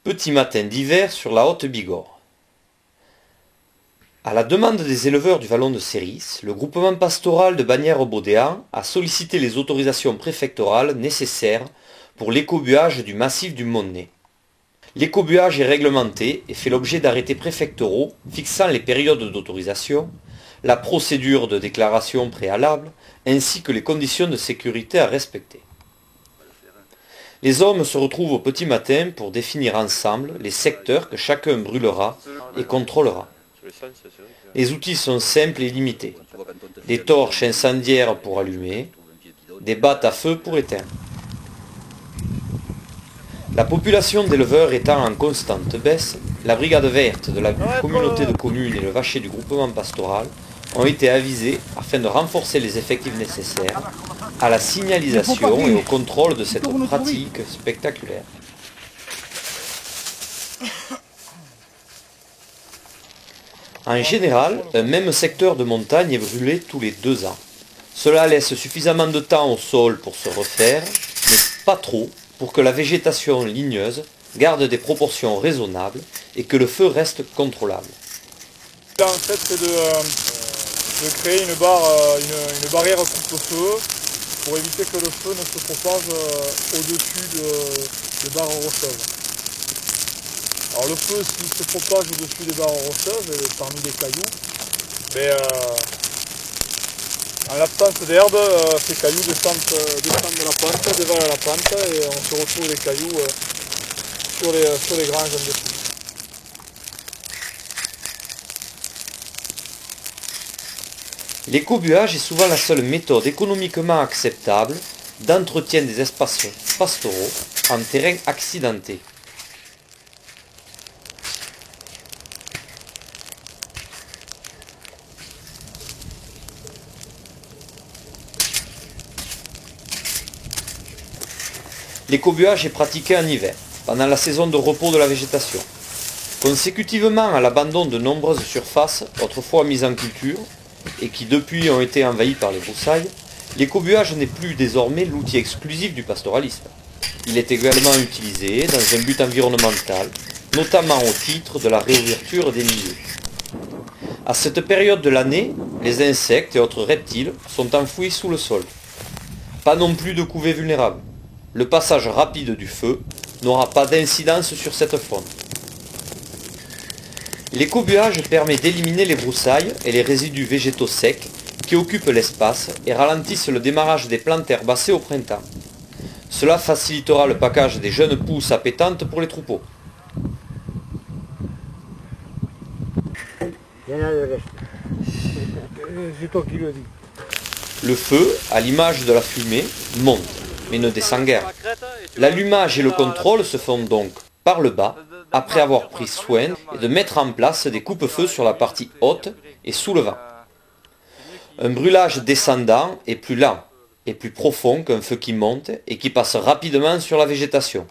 Petit matin d'hiver sur la Haute-Bigorre. À la demande des éleveurs du vallon de Céris, le groupement pastoral de Bagnères-Baudéan a sollicité les autorisations préfectorales nécessaires pour l'écobuage du massif du Monnet. L'écobuage est réglementé et fait l'objet d'arrêtés préfectoraux fixant les périodes d'autorisation, la procédure de déclaration préalable ainsi que les conditions de sécurité à respecter. Les hommes se retrouvent au petit matin pour définir ensemble les secteurs que chacun brûlera et contrôlera. Les outils sont simples et limités. Des torches incendiaires pour allumer, des battes à feu pour éteindre. La population d'éleveurs étant en constante baisse, la brigade verte de la communauté de communes et le vacher du groupement pastoral ont été avisés afin de renforcer les effectifs nécessaires à la signalisation et au contrôle de cette pratique spectaculaire. En général, un même secteur de montagne est brûlé tous les 2 ans. Cela laisse suffisamment de temps au sol pour se refaire, mais pas trop pour que la végétation ligneuse garde des proportions raisonnables et que le feu reste contrôlable. Là, en fait, c'est de créer une barrière coupe-feu pour éviter que le feu ne se propage au-dessus des barres rocheuses. Alors le feu, s'il se propage au-dessus des barres rocheuses, parmi les cailloux, en l'absence d'herbe, ces cailloux descendent de la pente, dévalent la pente et on se retrouve les cailloux sur les granges en dessous. L'écobuage est souvent la seule méthode économiquement acceptable d'entretien des espaces pastoraux en terrain accidenté. L'écobuage est pratiqué en hiver, pendant la saison de repos de la végétation. Consécutivement à l'abandon de nombreuses surfaces autrefois mises en culture, et qui depuis ont été envahies par les broussailles, l'écobuage n'est plus désormais l'outil exclusif du pastoralisme. Il est également utilisé dans un but environnemental, notamment au titre de la réouverture des milieux. À cette période de l'année, les insectes et autres reptiles sont enfouis sous le sol. Pas non plus de couvées vulnérables. Le passage rapide du feu n'aura pas d'incidence sur cette faune. L'écobuage permet d'éliminer les broussailles et les résidus végétaux secs qui occupent l'espace et ralentissent le démarrage des plantes herbacées au printemps. Cela facilitera le package des jeunes pousses appétantes pour les troupeaux. C'est toi qui le dis. Le feu, à l'image de la fumée, monte, mais ne descend guère. L'allumage et le contrôle se font donc par le bas, après avoir pris soin de mettre en place des coupe-feux sur la partie haute et sous le vent. Un brûlage descendant est plus lent et plus profond qu'un feu qui monte et qui passe rapidement sur la végétation.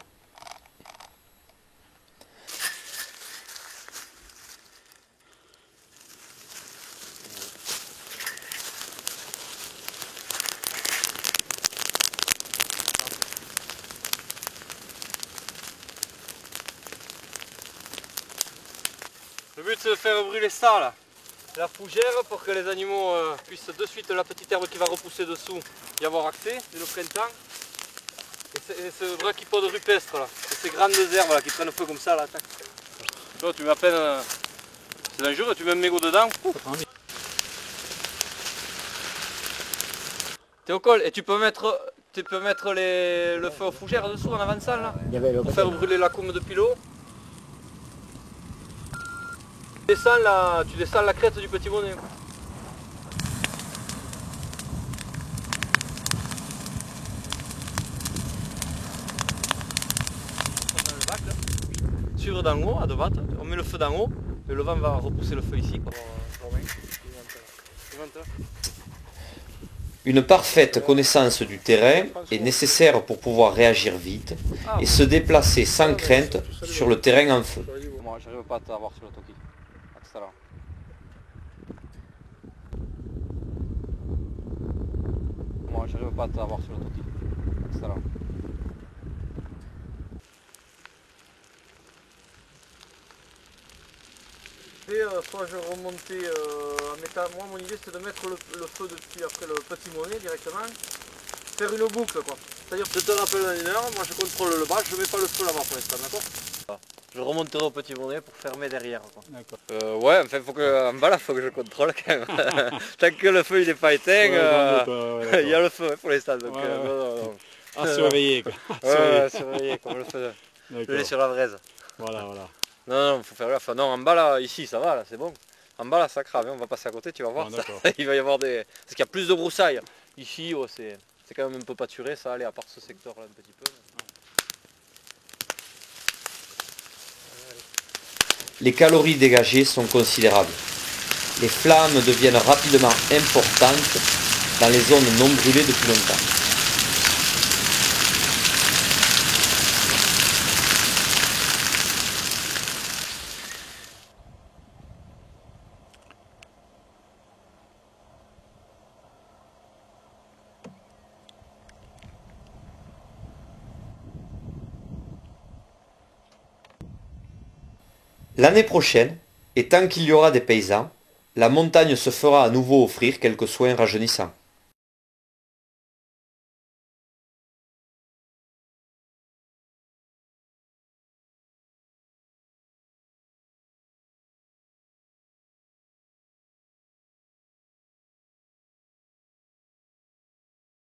Le but c'est de faire brûler ça là, la fougère pour que les animaux puissent de suite, la petite herbe qui va repousser dessous, y avoir accès dès le printemps. Et ce brachypode rupestre là, et ces grandes herbes là qui prennent feu comme ça là, tac. Tu vois, tu mets à peine, c'est dangereux, tu mets un mégot dedans. T'es au col et tu peux mettre le feu aux fougères dessous en avançant là, pour faire brûler la coume de pilot. Tu descends la crête du petit bonnet. Suivre d'en haut, à droite, on met le feu d'en haut, et le vent va repousser le feu ici. Une parfaite connaissance du terrain est nécessaire pour pouvoir réagir vite et se déplacer sans crainte sur le terrain en feu. Moi, j'arrive pas à t'avoir sur le toki. À tout à l'heure. Moi, j'arrive pas à t'avoir sur le toki. À tout à l'heure. fait, soit je remontais en mettant... Moi mon idée c'est de mettre le feu dessus après le petit monnet directement. Faire une boucle quoi. C'est-à-dire que je te rappelle dans une heure, moi je contrôle le bas, je mets pas le feu là-bas pour l'instant, d'accord? Je remonterai au petit monnet pour fermer derrière quoi. D'accord. Ouais, enfin faut que, en bas là faut que je contrôle quand même. Tant que le feu il n'est pas éteint, il y a le feu hein, pour l'instant. Donc, Ouais, ouais. non, non. À surveiller quoi. Ouais, surveiller comme le feu. Le lait sur la braise. Voilà, voilà. Non, faut faire gaffe. Non, en bas là, ici ça va, là, c'est bon. En bas là, ça crame, hein, on va passer à côté, tu vas voir. Bon, Ça, il va y avoir des. Parce qu'il y a plus de broussailles. Ici, oh, c'est quand même un peu pâturé, ça allait, à part ce secteur là un petit peu. Les calories dégagées sont considérables. Les flammes deviennent rapidement importantes dans les zones non brûlées depuis longtemps. L'année prochaine, et tant qu'il y aura des paysans, la montagne se fera à nouveau offrir quelques soins rajeunissants.